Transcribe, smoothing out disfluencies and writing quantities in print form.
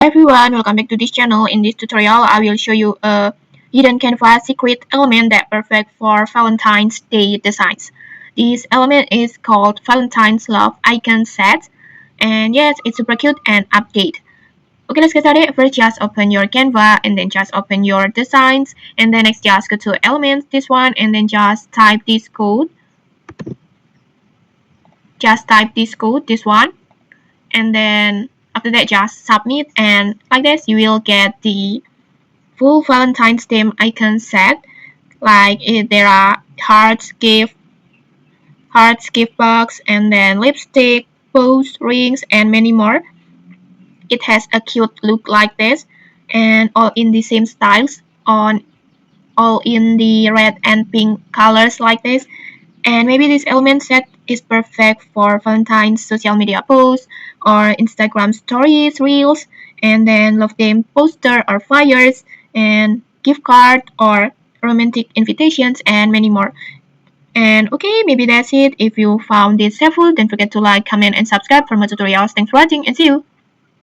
Everyone, welcome back to this channel. In this tutorial, I will show you a hidden Canva secret element that perfect for Valentine's Day designs. This element is called Valentine's Love Icon Set, and yes, it's super cute and update. Okay, let's get started. First, just open your Canva and then just open your designs, and then next just go to Elements, this one, and then just type this code. Just type this code, this one, and then after that just submit, and like this you will get the full Valentine's theme icon set. Like there are hearts, gift box, and then lipstick, bows, rings, and many more. It has a cute look like this, and all in the same styles, on all in the red and pink colors like this. And maybe this element set is perfect for Valentine's social media posts or Instagram stories, reels, and then love them poster or flyers and gift card or romantic invitations and many more. And okay, maybe that's it. If you found this helpful, don't forget to like, comment, and subscribe for more tutorials. Thanks for watching and see you.